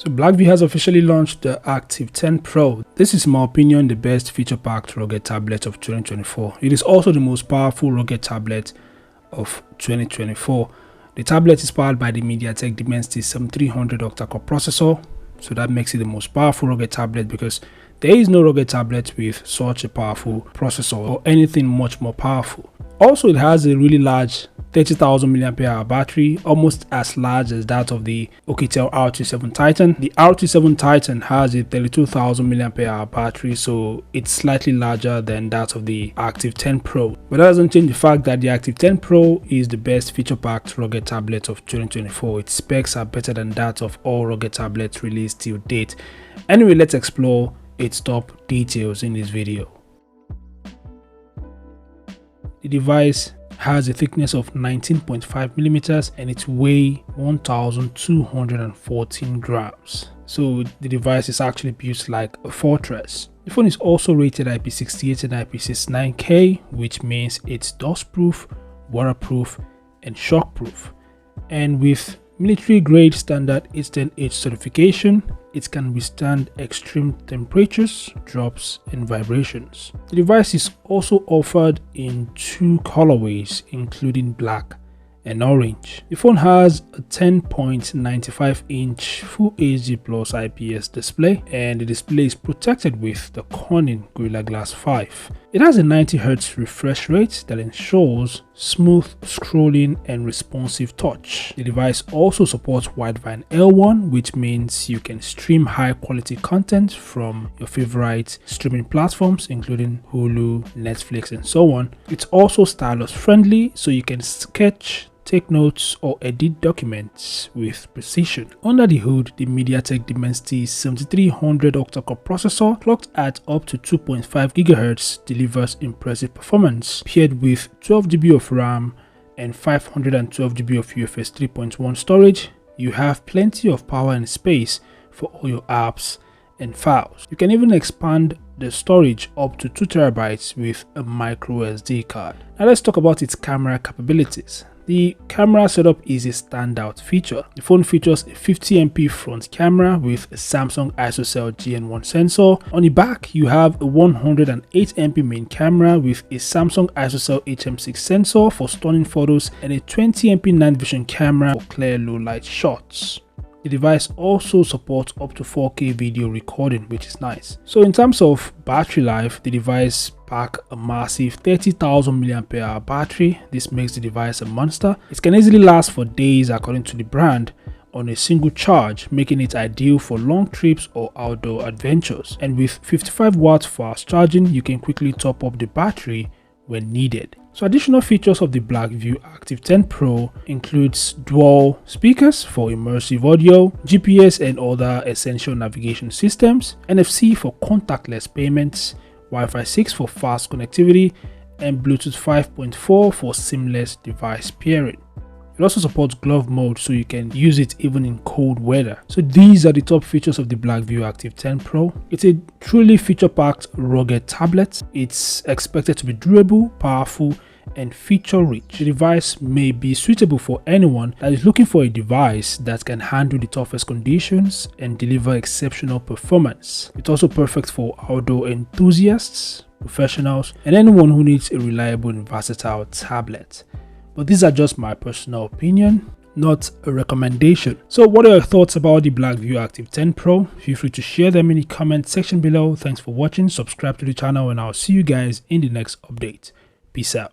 So Blackview has officially launched the Active 10 Pro. This is in my opinion the best feature-packed rugged tablet of 2024. It is also the most powerful rugged tablet of 2024. The tablet is powered by the MediaTek Dimensity 7300 octa-core processor, so that makes it the most powerful rugged tablet because there is no rugged tablet with such a powerful processor or anything much more powerful. Also, it has a really large 30,000 mAh battery, almost as large as that of the Oukitel R27 Titan. The R27 Titan has a 32,000 mAh battery, so it's slightly larger than that of the Active 10 Pro. But that doesn't change the fact that the Active 10 Pro is the best feature-packed rugged tablet of 2024. Its specs are better than that of all rugged tablets released till date. Anyway, let's explore its top details in this video. The device has a thickness of 19.5 millimeters and its weight 1,214 grams. So the device is actually built like a fortress. The phone is also rated IP68 and IP69K, which means it's dustproof, waterproof, and shockproof. And with military grade standard 810H certification, it can withstand extreme temperatures, drops, and vibrations. The device is also offered in two colorways, including black and orange. The phone has a 10.95-inch Full HD Plus IPS display, and the display is protected with the Corning Gorilla Glass 5. It has a 90Hz refresh rate that ensures smooth scrolling and responsive touch. The device also supports Widevine L1, which means you can stream high quality content from your favorite streaming platforms including Hulu, Netflix, and so on. It's also stylus friendly, so you can sketch, take notes, or edit documents with precision. Under the hood, the MediaTek Dimensity 7300 octa-core processor, clocked at up to 2.5 GHz, delivers impressive performance. Paired with 12 GB of RAM and 512 GB of UFS 3.1 storage, you have plenty of power and space for all your apps and files. You can even expand the storage up to 2 TB with a micro SD card. Now let's talk about its camera capabilities. The camera setup is a standout feature. The phone features a 50MP front camera with a Samsung ISOCELL GN1 sensor. On the back, you have a 108MP main camera with a Samsung ISOCELL HM6 sensor for stunning photos and a 20MP night vision camera for clear low light shots. The device also supports up to 4K video recording, which is nice. So in terms of battery life, the device packs a massive 30,000 mAh battery. This makes the device a monster. It can easily last for days according to the brand on a single charge, making it ideal for long trips or outdoor adventures. And with 55 watts fast charging, you can quickly top up the battery when needed. So additional features of the Blackview Active 10 Pro includes dual speakers for immersive audio, GPS and other essential navigation systems, NFC for contactless payments, Wi-Fi 6 for fast connectivity, and Bluetooth 5.4 for seamless device pairing. It also supports glove mode, so you can use it even in cold weather. So these are the top features of the Blackview Active 10 Pro. It's a truly feature-packed rugged tablet. It's expected to be durable, powerful, and feature-rich. The device may be suitable for anyone that is looking for a device that can handle the toughest conditions and deliver exceptional performance. It's also perfect for outdoor enthusiasts, professionals, and anyone who needs a reliable and versatile tablet. But these are just my personal opinion, not a recommendation. So what are your thoughts about the Blackview Active 10 Pro? Feel free to share them in the comment section below. Thanks for watching, subscribe to the channel, and I'll see you guys in the next update. Peace out.